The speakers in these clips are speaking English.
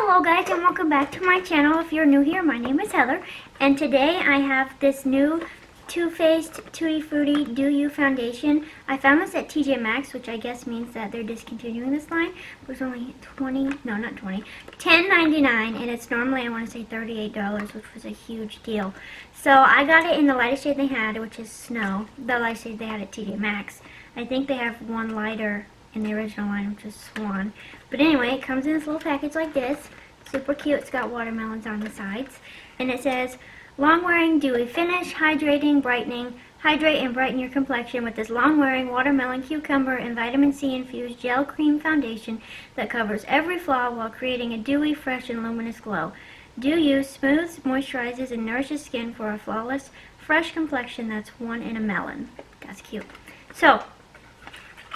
Hello guys, and welcome back to my channel. If you're new here, my name is Heather, and today I have this new Too Faced Tutti Frutti Do You foundation. I found this at TJ Maxx, which I guess means that they're discontinuing this line. It was only $10.99, and it's normally, I want to say, $38, which was a huge deal. So I got it in the lightest shade they had, which is Snow, the lightest shade they had at TJ Maxx. I think they have one lighter in the original line, which is Swan. But anyway, it comes in this little package like this. Super cute. It's got watermelons on the sides. And it says, long-wearing dewy finish, hydrating, brightening. Hydrate and brighten your complexion with this long-wearing watermelon, cucumber, and vitamin C infused gel cream foundation that covers every flaw while creating a dewy, fresh, and luminous glow. Do You smooths, moisturizes, and nourishes skin for a flawless, fresh complexion that's one in a melon. That's cute. So,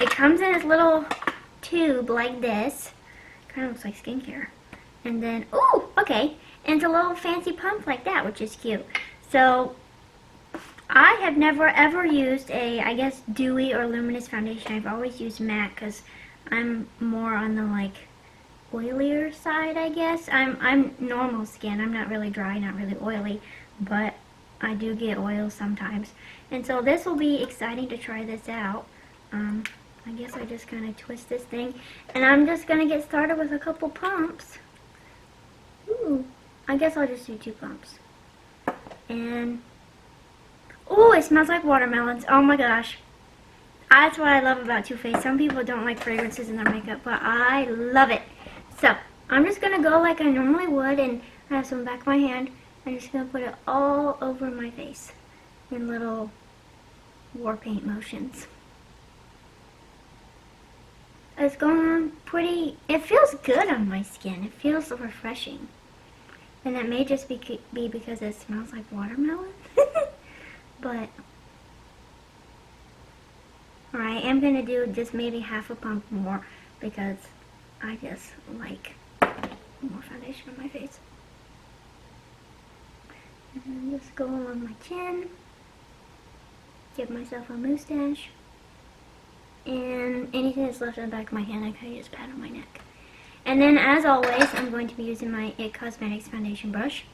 it comes in this little tube like this. Kind of looks like skincare. And then, ooh, okay. And it's a little fancy pump like that, which is cute. So, I have never ever used a, I guess, dewy or luminous foundation. I've always used matte because I'm more on the, like, oilier side, I guess. I'm normal skin. I'm not really dry, not really oily. But I do get oil sometimes. And so this will be exciting to try this out. I guess I just kind of twist this thing, and I'm just going to get started with a couple pumps. Ooh, I guess I'll just do 2 pumps. And, ooh, it smells like watermelons. Oh my gosh. That's what I love about Too Faced. Some people don't like fragrances in their makeup, but I love it. So, I'm just going to go like I normally would, and I have some back of my hand. I'm just going to put it all over my face in little war paint motions. It's going on pretty, it feels good on my skin. It feels refreshing. And that may just be because it smells like watermelon. But, I am going to do just maybe half a pump more because I just like more foundation on my face. And then just go along my chin. Give myself a mustache. And anything that's left on the back of my hand, I kind of just pat on my neck. And then, as always, I'm going to be using my IT Cosmetics foundation brush.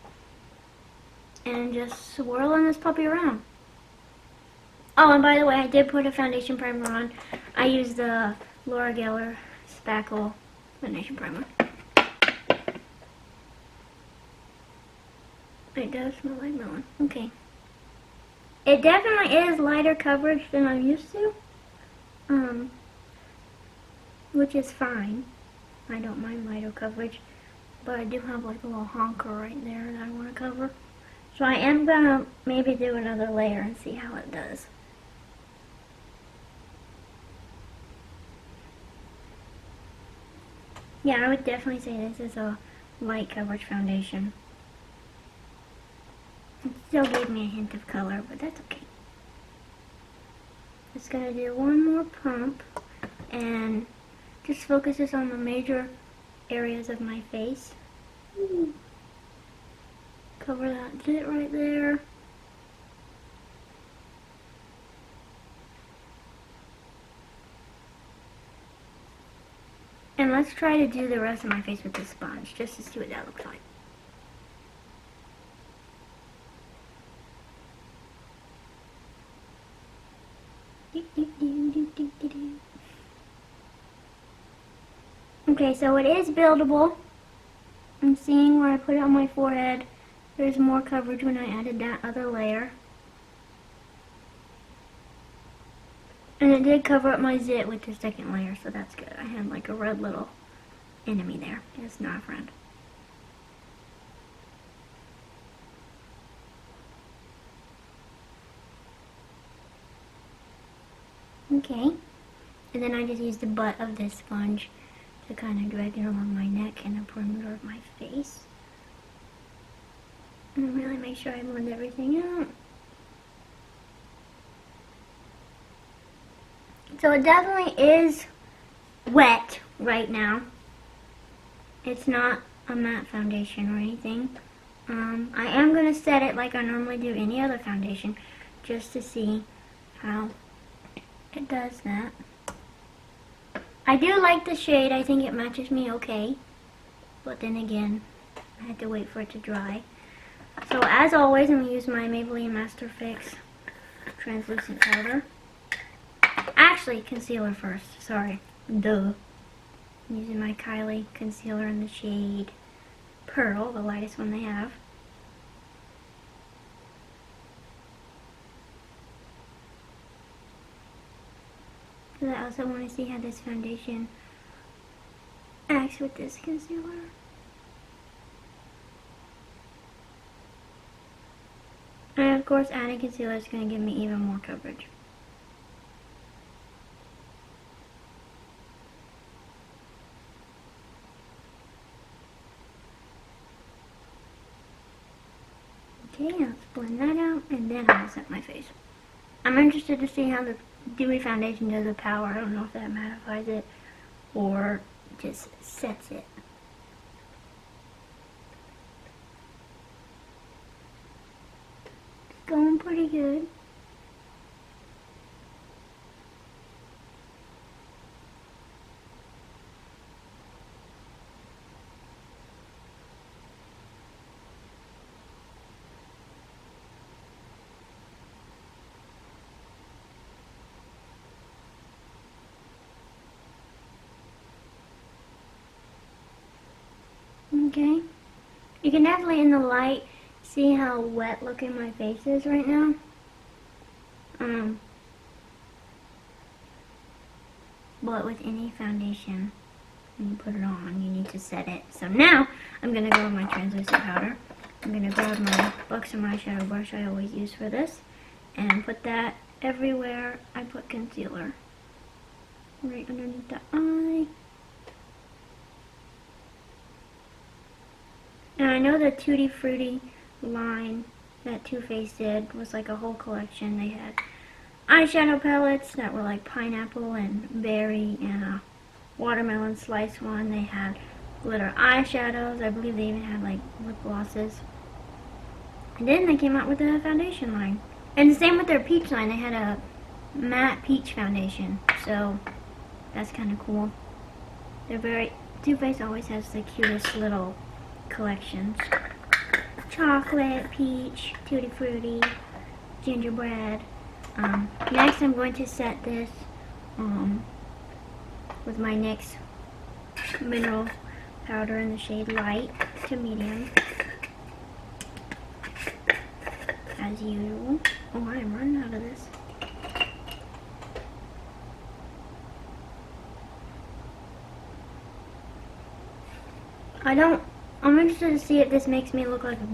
And just swirling this puppy around. Oh, and by the way, I did put a foundation primer on. I used the Laura Geller Spackle foundation primer. It does smell like melon. Okay. It definitely is lighter coverage than I'm used to. Which is fine. I don't mind lighter coverage, but I do have like a little honker right there that I want to cover. So I am gonna maybe do another layer and see how it does. Yeah, I would definitely say this is a light coverage foundation. It still gave me a hint of color, but that's okay. Just gonna do one more pump and just focuses on the major areas of my face. Ooh. Cover that zit right there. And let's try to do the rest of my face with this sponge just to see what that looks like. Okay, so it is buildable. I'm seeing where I put it on my forehead. There's more coverage when I added that other layer. And it did cover up my zit with the second layer, so that's good. I had like a red little enemy there. It's not a friend. Okay. And then I just used the butt of this sponge to kind of drag it along my neck and the perimeter of my face. And really make sure I blend everything out. So it definitely is wet right now. It's not a matte foundation or anything. I am going to set it like I normally do any other foundation just to see how it does that. I do like the shade. I think it matches me okay. but then again, I had to wait for it to dry. So as always, I'm going to use my Maybelline Master Fix translucent powder. Actually, concealer first, sorry. Duh. I'm using my Kylie concealer in the shade Pearl, the lightest one they have. Because I also want to see how this foundation acts with this concealer. And of course, adding concealer is going to give me even more coverage. Okay, let's blend that out, and then I'll set my face. I'm interested to see how the dewy foundation does with power. I don't know if that mattifies it or just sets it. It's going pretty good. Okay, you can definitely in the light see how wet looking my face is right now. But with any foundation, when you put it on, you need to set it. So now I'm gonna go with my translucent powder. I'm gonna grab my Buxom eyeshadow brush I always use for this and put that everywhere I put concealer. Right underneath the eye. Now I know the Tutti Frutti line that Too Faced did was like a whole collection. They had eyeshadow palettes that were like pineapple and berry and a watermelon slice one. They had glitter eyeshadows. I believe they even had like lip glosses. And then they came out with a foundation line. And the same with their peach line. They had a matte peach foundation. So that's kind of cool. They're very... Too Faced always has the cutest little collections. Chocolate, peach, tutti frutti, gingerbread. Next I'm going to set this with my NYX mineral powder in the shade light to medium. As usual. Oh, I'm running out of this. I'm interested to see if this makes me look like a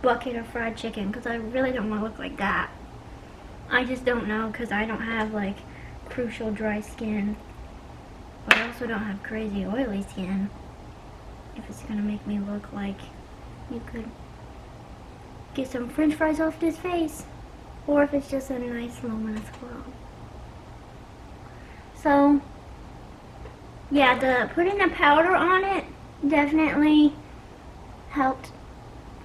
bucket of fried chicken, because I really don't want to look like that. I just don't know, because I don't have like crucial dry skin, but I also don't have crazy oily skin. If it's going to make me look like you could get some french fries off this face, or if it's just a nice luminous glow. So yeah, putting the powder on it definitely helped,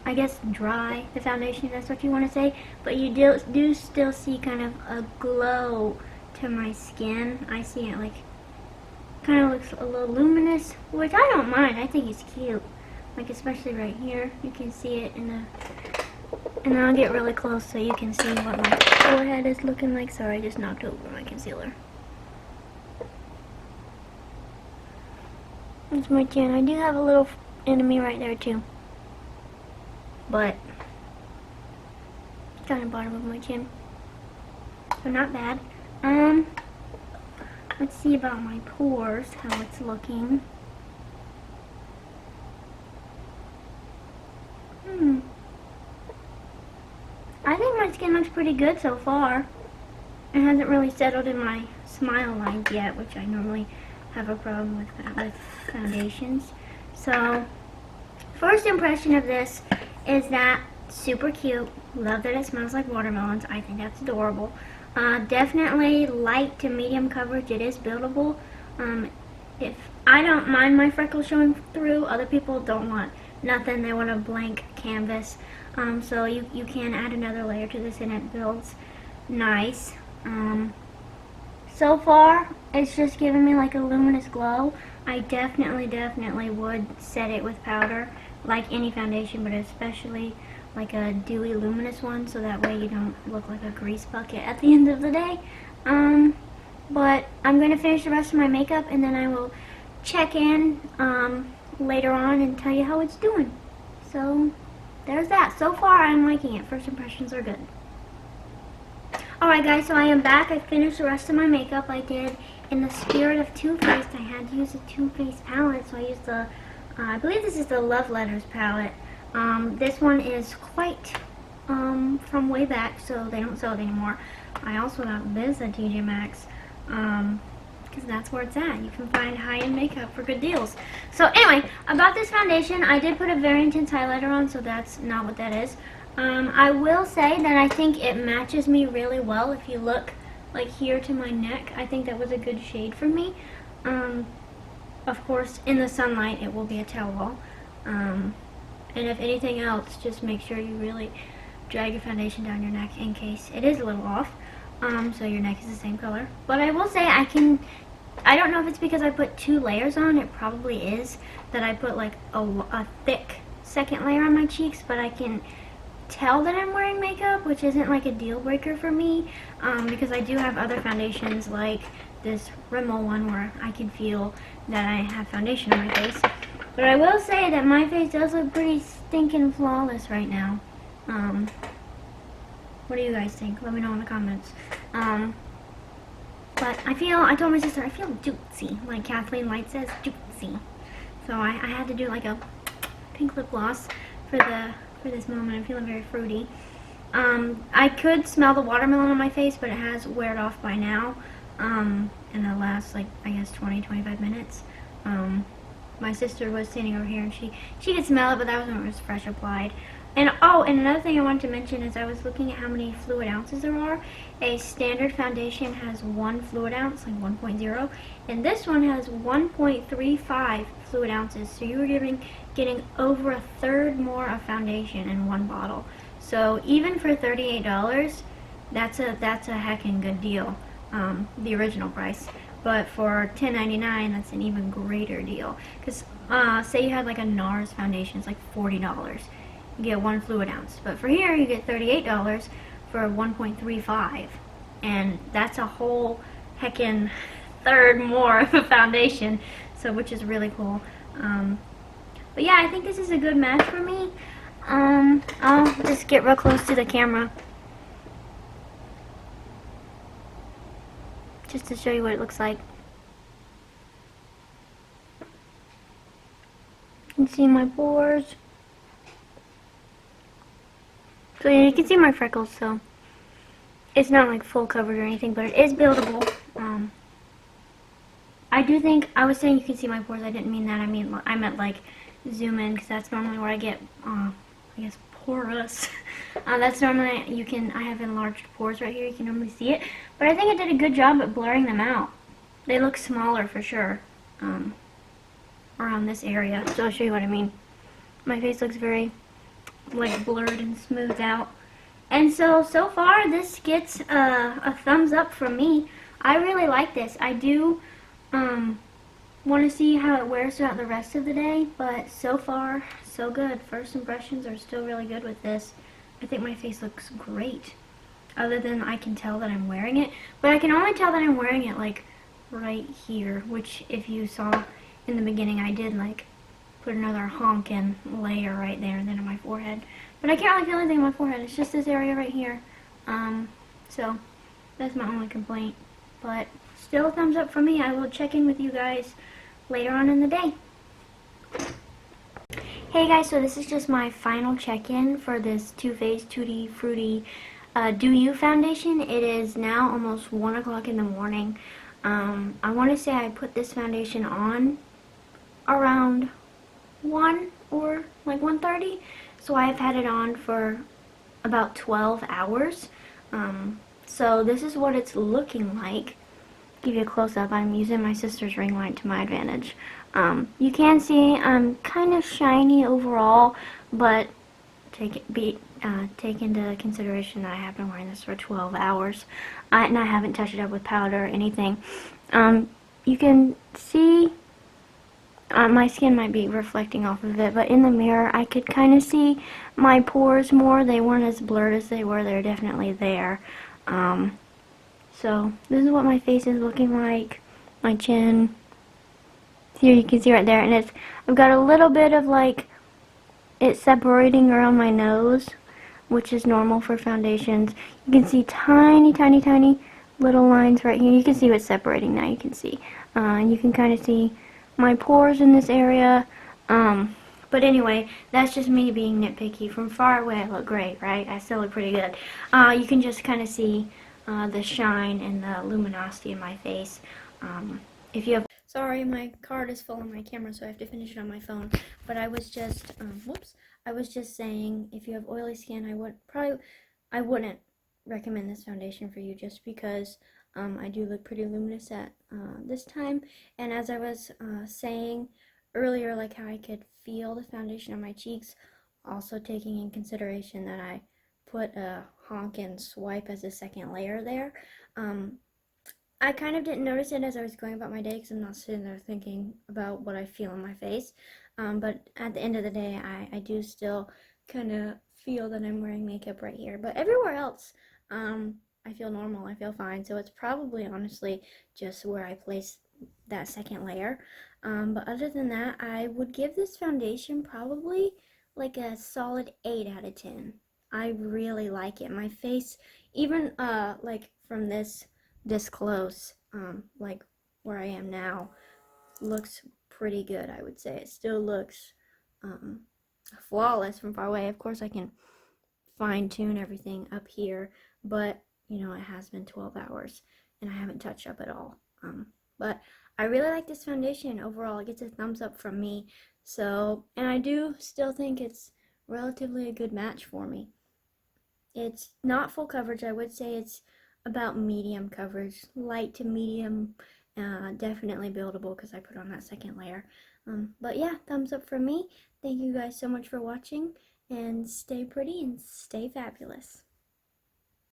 I guess, dry the foundation, if that's what you want to say. But you do still see kind of a glow to my skin. I see it like kind of looks a little luminous, which I don't mind. I think it's cute. Like especially right here, you can see it in the. And I'll get really close so you can see what my forehead is looking like. Sorry, I just knocked over my concealer. That's my chin. I do have a little enemy right there too, but it's on the bottom of my chin, so not bad. Let's see about my pores, how it's looking. I think my skin looks pretty good so far. It hasn't really settled in my smile lines yet, which I normally have a problem with foundations. So first impression of this is that super cute. Love that it smells like watermelons. I think that's adorable. Definitely light to medium coverage. It is buildable. If I don't mind my freckles showing through, other people don't want nothing. They want a blank canvas. So you can add another layer to this and it builds nice. so far, it's just giving me like a luminous glow. I definitely would set it with powder, like any foundation, but especially like a dewy luminous one, so that way you don't look like a grease bucket at the end of the day. But I'm going to finish the rest of my makeup, and then I will check in later on and tell you how it's doing. So there's that. So far, I'm liking it. First impressions are good. Alright guys, so I am back. I finished the rest of my makeup. I did, in the spirit of Too Faced, I had to use a Too Faced palette, so I used the, I believe this is the Love Letters palette. This one is quite from way back, so they don't sell it anymore. I also got this at TJ Maxx, because that's where it's at. You can find high-end makeup for good deals. So anyway, about this foundation, I did put a very intense highlighter on, so that's not what that is. I will say that I think it matches me really well. If you look like here to my neck, I think that was a good shade for me. Of course, in the sunlight, it will be a tell-all. And if anything else, just make sure you really drag your foundation down your neck in case it is a little off. So your neck is the same color. But I will say I don't know if it's because I put 2 layers on. It probably is that I put like a thick second layer on my cheeks, but I can tell that I'm wearing makeup, which isn't like a deal breaker for me, because I do have other foundations like this Rimmel one where I can feel that I have foundation on my face. But I will say that my face does look pretty stinking flawless right now. What do you guys think? Let me know in the comments. But I told my sister, I feel juicy, like Kathleen Light says, juicy. So I had to do like a pink lip gloss for this moment. I'm feeling very fruity. I could smell the watermelon on my face, but it has weared off by now. In the last, like, I guess 20-25 minutes. My sister was standing over here and she could smell it, but that was when it was fresh applied. And oh, and another thing I wanted to mention is I was looking at how many fluid ounces there are. A standard foundation has 1 fluid ounce, like 1.0, and this one has 1.35 fluid ounces. So you were getting over a third more of foundation in one bottle. So even for $38, that's a heckin' good deal. The original price. But for $10.99, that's an even greater deal. Because say you had like a NARS foundation, it's like $40. You get 1 fluid ounce. But for here, you get $38 for 1.35. And that's a whole heckin' third more of a foundation. So, which is really cool. But yeah, I think this is a good match for me. I'll just get real close to the camera, just to show you what it looks like. You can see my pores. So yeah, you can see my freckles, so it's not like full covered or anything, but it is buildable. I do think, I was saying you can see my pores, I didn't mean that, I meant like zoom in, because that's normally where I get, I guess, porous. That's normally, I have enlarged pores right here, you can normally see it. But I think I did a good job at blurring them out. They look smaller for sure, around this area. So I'll show you what I mean. My face looks very, like, blurred and smoothed out. And so far, this gets a thumbs up from me. I really like this. I do want to see how it wears throughout the rest of the day, but so far, so good. First impressions are still really good with this. I think my face looks great, other than I can tell that I'm wearing it, but I can only tell that I'm wearing it like right here, which if you saw in the beginning, I did like put another honkin' layer right there and then on my forehead, but I can't really feel anything on my forehead. It's just this area right here. So that's my only complaint, but still a thumbs up for me. I will check in with you guys later on in the day. Hey guys, so this is just my final check-in for this Too Faced Tutti Frutti Do You foundation. It is now almost 1 o'clock in the morning. I want to say I put this foundation on around 1 or like 1:30, so I've had it on for about 12 hours. So this is what it's looking like. Give you a close-up. I'm using my sister's ring light to my advantage. You can see I'm kind of shiny overall, but take into consideration that I have been wearing this for 12 hours, and I haven't touched it up with powder or anything. You can see my skin might be reflecting off of it, but in the mirror I could kind of see my pores more. They weren't as blurred as they were. They're definitely there. So this is what my face is looking like. My chin. Here you can see right there, and I've got a little bit of like it separating around my nose, which is normal for foundations. You can see tiny, tiny, tiny little lines right here. You can see what's separating now. You can see, and you can kind of see my pores in this area. But anyway, that's just me being nitpicky. From far away, I look great, right? I still look pretty good. You can just kind of see the shine and the luminosity in my face. If you have, sorry, my card is full on my camera, so I have to finish it on my phone. But I was just, I was just saying, if you have oily skin, I wouldn't recommend this foundation for you, just because I do look pretty luminous at this time. And as I was saying earlier, like how I could feel the foundation on my cheeks, also taking in consideration that I put a honk and swipe as a second layer there. I kind of didn't notice it as I was going about my day, because I'm not sitting there thinking about what I feel on my face. But at the end of the day, I do still kind of feel that I'm wearing makeup right here. But everywhere else, I feel normal. I feel fine. So it's probably honestly just where I place that second layer. But other than that, I would give this foundation probably like a solid 8 out of 10. I really like it. My face, even like from this close, like where I am now, looks pretty good, I would say. It still looks flawless from far away. Of course, I can fine tune everything up here, but you know, it has been 12 hours and I haven't touched up at all. But I really like this foundation overall. It gets a thumbs up from me. So, and I do still think it's relatively a good match for me. It's not full coverage. I would say it's about medium coverage, light to medium, definitely buildable because I put on that second layer. But yeah, thumbs up from me. Thank you guys so much for watching, and stay pretty and stay fabulous.